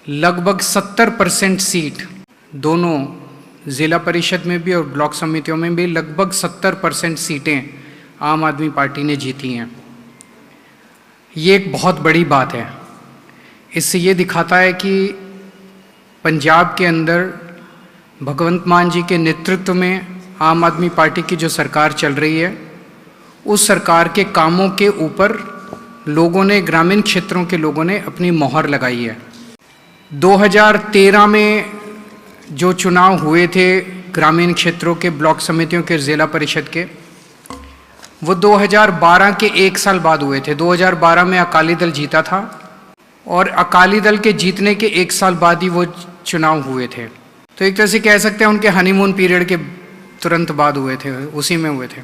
लगभग 70% सीट दोनों ज़िला परिषद में भी और ब्लॉक समितियों में भी लगभग 70% सीटें आम आदमी पार्टी ने जीती हैं। ये एक बहुत बड़ी बात है। इससे ये दिखाता है कि पंजाब के अंदर भगवंत मान जी के नेतृत्व में आम आदमी पार्टी की जो सरकार चल रही है, उस सरकार के कामों के ऊपर लोगों ने, ग्रामीण क्षेत्रों के लोगों ने अपनी मोहर लगाई है। 2013 में जो चुनाव हुए थे ग्रामीण क्षेत्रों के ब्लॉक समितियों के ज़िला परिषद के, वो 2012 के एक साल बाद हुए थे। 2012 में अकाली दल जीता था और अकाली दल के जीतने के एक साल बाद ही वो चुनाव हुए थे। तो एक तरह से कह सकते हैं उनके हनीमून पीरियड के तुरंत बाद हुए थे, उसी में हुए थे।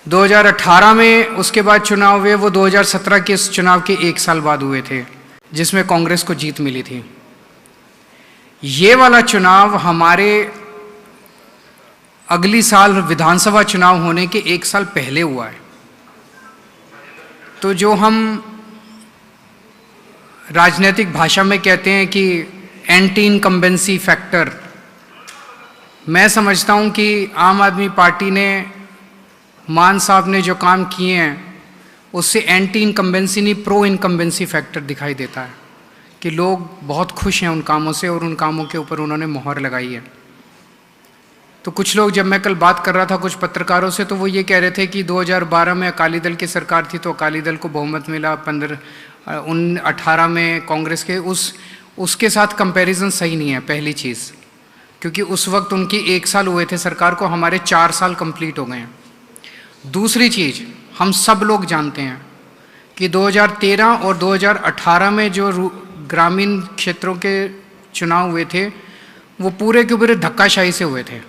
2018 में उसके बाद चुनाव हुए, वो 2017 के इस चुनाव के एक साल बाद हुए थे, जिसमें कांग्रेस को जीत मिली थी। ये वाला चुनाव हमारे अगली साल विधानसभा चुनाव होने के एक साल पहले हुआ है। तो जो हम राजनीतिक भाषा में कहते हैं कि एंटी इनकम्बेंसी फैक्टर, मैं समझता हूं कि आम आदमी पार्टी ने, मान साहब ने जो काम किए हैं, उससे एंटी इनकम्बेंसी नहीं, प्रो इनकम्बेंसी फैक्टर दिखाई देता है कि लोग बहुत खुश हैं उन कामों से और उन कामों के ऊपर उन्होंने मोहर लगाई है। तो कुछ लोग, जब मैं कल बात कर रहा था कुछ पत्रकारों से, तो वो ये कह रहे थे कि 2012 में अकाली दल की सरकार थी तो अकाली दल को बहुमत मिला, 18 में कांग्रेस के, उसके साथ कंपैरिजन सही नहीं है। पहली चीज़, क्योंकि उस वक्त उनकी एक साल हुए थे सरकार को, हमारे 4 साल कंप्लीट हो गए हैं। दूसरी चीज़, हम सब लोग जानते हैं कि 2013 और 2018 में जो ग्रामीण क्षेत्रों के चुनाव हुए थे, वो पूरे के पूरे धक्काशाही से हुए थे।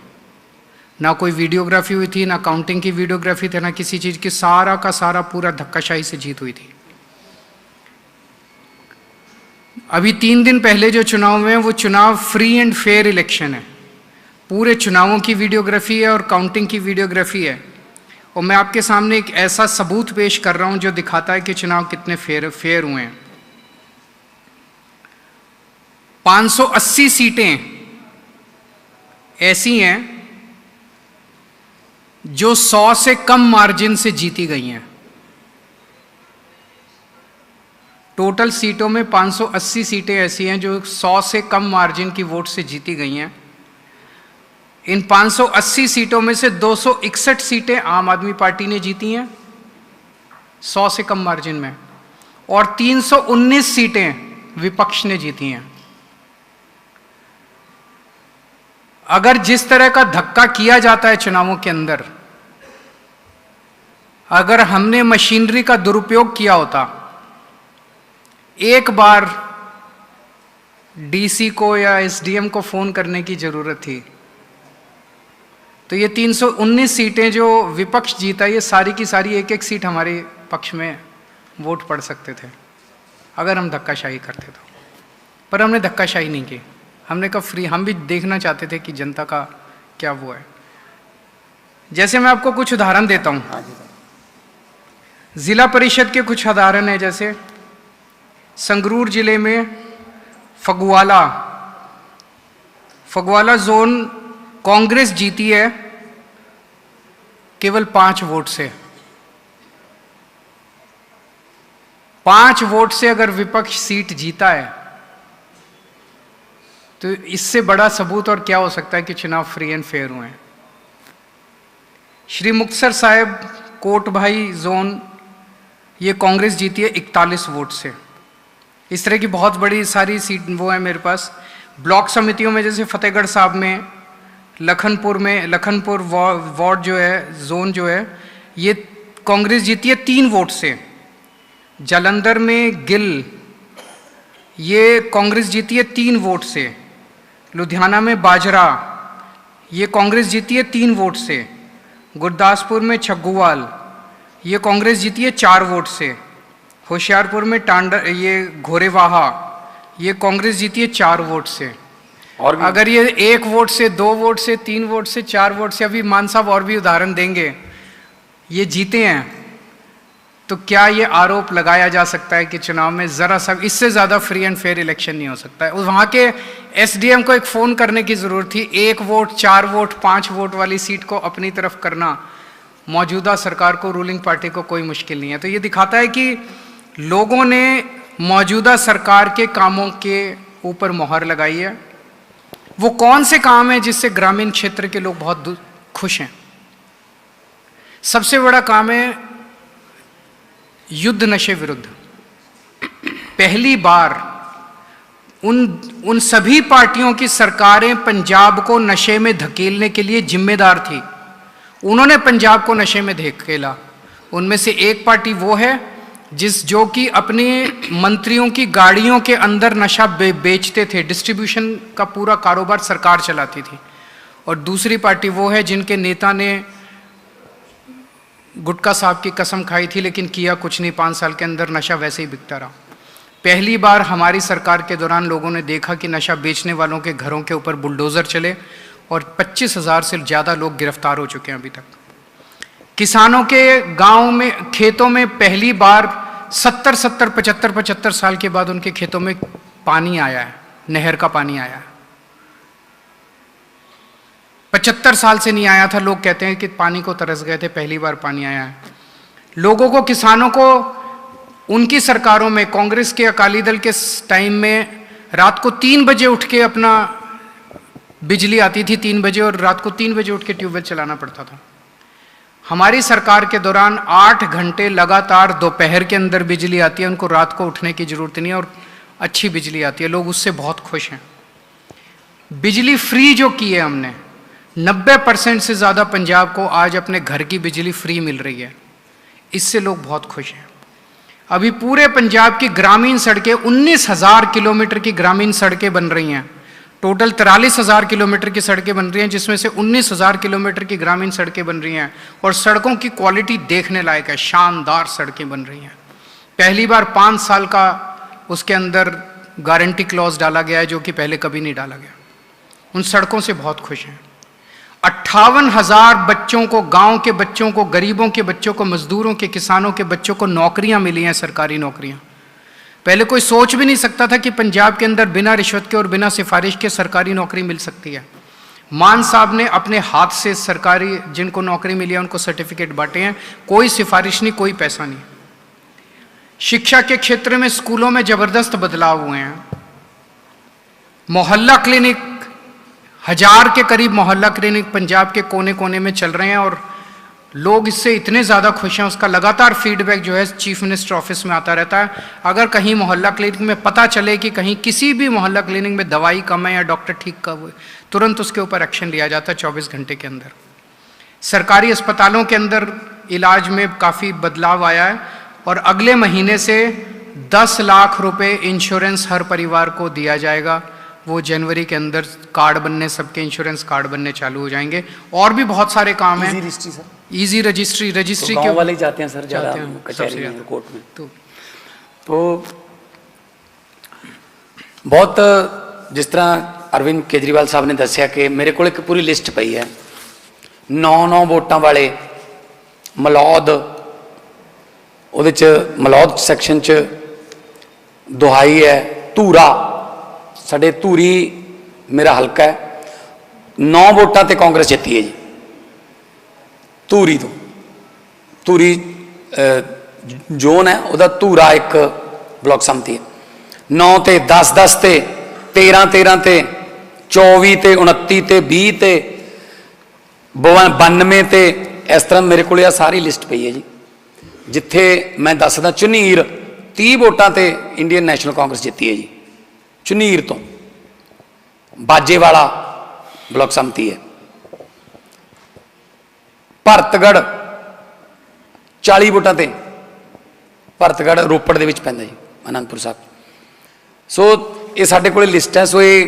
ना कोई वीडियोग्राफी हुई थी, ना काउंटिंग की वीडियोग्राफी थी, ना किसी चीज़ की, सारा का सारा पूरा धक्काशाही से जीत हुई थी। अभी 3 दिन पहले जो चुनाव हुए हैं, वो चुनाव फ्री एंड फेयर इलेक्शन है। पूरे चुनावों की वीडियोग्राफी है और काउंटिंग की वीडियोग्राफी है। और मैं आपके सामने एक ऐसा सबूत पेश कर रहा हूं जो दिखाता है कि चुनाव कितने फेयर हुए हैं। 580 सीटें ऐसी हैं जो 100 से कम मार्जिन से जीती गई हैं। टोटल सीटों में 580 सीटें ऐसी हैं जो 100 से कम मार्जिन की वोट से जीती गई हैं। इन 580 सीटों में से 261 सीटें आम आदमी पार्टी ने जीती हैं 100 से कम मार्जिन में, और 319 सीटें विपक्ष ने जीती हैं। अगर जिस तरह का धक्का किया जाता है चुनावों के अंदर, अगर हमने मशीनरी का दुरुपयोग किया होता, एक बार डीसी को या एसडीएम को फोन करने की जरूरत थी, तो ये 319 सीटें जो विपक्ष जीता, ये सारी की सारी एक एक सीट हमारे पक्ष में वोट पड़ सकते थे अगर हम धक्काशाही करते तो। पर हमने धक्काशाही नहीं की, हमने कहा फ्री। हम भी देखना चाहते थे कि जनता का क्या वो है। जैसे मैं आपको कुछ उदाहरण देता हूं, जिला परिषद के कुछ उदाहरण है। जैसे संगरूर जिले में फगवाला जोन कांग्रेस जीती है केवल 5 वोट से। 5 वोट से अगर विपक्ष सीट जीता है, तो इससे बड़ा सबूत और क्या हो सकता है कि चुनाव फ्री एंड फेयर हुए हैं। श्री मुक्तसर साहिब कोटभाई जोन, ये कांग्रेस जीती है 41 वोट से। इस तरह की बहुत बड़ी सारी सीट वो है मेरे पास। ब्लॉक समितियों में जैसे फतेहगढ़ साहब में, लखनपुर वार्ड जो है, जोन जो है, ये कांग्रेस जीती है 3 वोट से। जालंधर में गिल, ये कांग्रेस जीती है 3 वोट से। लुधियाना में बाजरा, ये कांग्रेस जीती है 3 वोट से। गुरदासपुर में छग्गुवाल, ये कांग्रेस जीती है 4 वोट से। होशियारपुर में ये घोरेवाहा, ये कांग्रेस जीती है 4 वोट से। और अगर ये 1 वोट से, 2 वोट से, 3 वोट से, 4 वोट से, अभी मान साहब और भी उदाहरण देंगे, ये जीते हैं, तो क्या ये आरोप लगाया जा सकता है कि चुनाव में ज़रा सा इससे ज़्यादा फ्री एंड फेयर इलेक्शन नहीं हो सकता है? वहाँ के एसडीएम को एक फ़ोन करने की ज़रूरत थी। 1 वोट, 4 वोट, 5 वोट वाली सीट को अपनी तरफ करना मौजूदा सरकार को, रूलिंग पार्टी को कोई मुश्किल नहीं है। तो ये दिखाता है कि लोगों ने मौजूदा सरकार के कामों के ऊपर मोहर लगाई है। वो कौन से काम है जिससे ग्रामीण क्षेत्र के लोग बहुत खुश हैं? सबसे बड़ा काम है युद्ध नशे विरुद्ध। पहली बार उन सभी पार्टियों की सरकारें पंजाब को नशे में धकेलने के लिए जिम्मेदार थी, उन्होंने पंजाब को नशे में धकेला। उनमें से एक पार्टी वो है जो कि अपने मंत्रियों की गाड़ियों के अंदर नशा बेचते थे, डिस्ट्रीब्यूशन का पूरा कारोबार सरकार चलाती थी। और दूसरी पार्टी वो है जिनके नेता ने गुटखा साहब की कसम खाई थी लेकिन किया कुछ नहीं, 5 साल के अंदर नशा वैसे ही बिकता रहा। पहली बार हमारी सरकार के दौरान लोगों ने देखा कि नशा बेचने वालों के घरों के ऊपर बुलडोज़र चले और 25,000 से ज़्यादा लोग गिरफ्तार हो चुके हैं अभी तक। किसानों के गांव में, खेतों में पहली बार 75 साल के बाद उनके खेतों में पानी आया है, नहर का पानी आया है। 75 साल से नहीं आया था। लोग कहते हैं कि पानी को तरस गए थे, पहली बार पानी आया है। लोगों को, किसानों को उनकी सरकारों में, कांग्रेस के, अकाली दल के टाइम में रात को 3 बजे उठ के अपना बिजली आती थी 3 बजे, और रात को 3 बजे उठ के ट्यूबवेल चलाना पड़ता था। हमारी सरकार के दौरान 8 घंटे लगातार दोपहर के अंदर बिजली आती है, उनको रात को उठने की जरूरत नहीं है और अच्छी बिजली आती है। लोग उससे बहुत खुश हैं। बिजली फ्री जो की है हमने, 90% से ज़्यादा पंजाब को आज अपने घर की बिजली फ्री मिल रही है, इससे लोग बहुत खुश हैं। अभी पूरे पंजाब की ग्रामीण सड़कें, 19,000 किलोमीटर की ग्रामीण सड़कें बन रही हैं। टोटल 43,000 किलोमीटर की सड़कें बन रही हैं, जिसमें से 19,000 किलोमीटर की ग्रामीण सड़कें बन रही हैं। और सड़कों की क्वालिटी देखने लायक है, शानदार सड़कें बन रही हैं। पहली बार 5 साल का उसके अंदर गारंटी क्लॉज डाला गया है, जो कि पहले कभी नहीं डाला गया। उन सड़कों से बहुत खुश हैं। 58,000 बच्चों को, गांव के बच्चों को, गरीबों के बच्चों को, मजदूरों के, किसानों के बच्चों को नौकरियां मिली हैं, सरकारी नौकरियां। पहले कोई सोच भी नहीं सकता था कि पंजाब के अंदर बिना रिश्वत के और बिना सिफारिश के सरकारी नौकरी मिल सकती है। मान साहब ने अपने हाथ से सरकारी जिनको नौकरी मिली है उनको सर्टिफिकेट बांटे हैं, कोई सिफारिश नहीं, कोई पैसा नहीं। शिक्षा के क्षेत्र में, स्कूलों में जबरदस्त बदलाव हुए हैं। मोहल्ला क्लिनिक, 1000 के करीब मोहल्ला क्लिनिक पंजाब के कोने कोने में चल रहे हैं और लोग इससे इतने ज़्यादा खुश हैं। उसका लगातार फीडबैक जो है चीफ मिनिस्टर ऑफिस में आता रहता है। अगर कहीं मोहल्ला क्लिनिक में पता चले कि कहीं किसी भी मोहल्ला क्लिनिक में दवाई कम है या डॉक्टर ठीक कब हुए, तुरंत उसके ऊपर एक्शन लिया जाता है 24 घंटे के अंदर। सरकारी अस्पतालों के अंदर इलाज में काफ़ी बदलाव आया है और अगले महीने से 10 लाख रुपए इंश्योरेंस हर परिवार को दिया जाएगा। वो जनवरी के अंदर कार्ड बनने, सबके इंश्योरेंस कार्ड बनने चालू हो जाएंगे। और भी बहुत सारे काम हैं। इजी रजिस्ट्री तो गाँव वाले जाते हैं सर, ज़्यादा कचहरी में, कोर्ट में। तो बहुत, जिस तरह अरविंद केजरीवाल साहब ने दसिया कि मेरे को एक पूरी लिस्ट पई है 9 वोटां वाले मलौद, ਉਹਦੇ ਚ ਮਲੌਦ ਸੈਕਸ਼ਨ ਚ ਦੁਹਾਈ ਹੈ ਧੂਰਾ, ਸਾਡੇ ਧੂਰੀ ਮੇਰਾ ਹਲਕਾ ਹੈ, 9 ਵੋਟਾਂ ਤੇ ਕਾਂਗਰਸ ਜਿੱਤੀ ਹੈ ਜੀ। ਧੂਰੀ ਤੋਂ, ਧੂਰੀ ਜ਼ੋਨ ਹੈ ਉਹਦਾ, ਧੂਰਾ ਇੱਕ ਬਲਾਕ ਸੰਮਤੀ ਹੈ। 9 ਤੇ 10 ਤੇ 13 ਤੇ 24 ਤੇ 29 ਤੇ 20 ਤੇ 92 ਤੇ ਇਸ ਤਰ੍ਹਾਂ ਮੇਰੇ ਕੋਲ ਆ ਸਾਰੀ ਲਿਸਟ ਪਈ ਹੈ ਜੀ। जिथे मैं दसदा ਝੁਨੀਰ 30 वोटां ते इंडियन नैशनल कांग्रेस जीती है जी। ਝੁਨੀਰ तो बाजेवाला ब्लॉक संमति है। भरतगढ़ 40 वोटां ते, भरतगढ़ रोपड़ दे विच पैंदा जी, आनंदपुर साहब। सो ये साडे कोल लिस्ट है। सो ये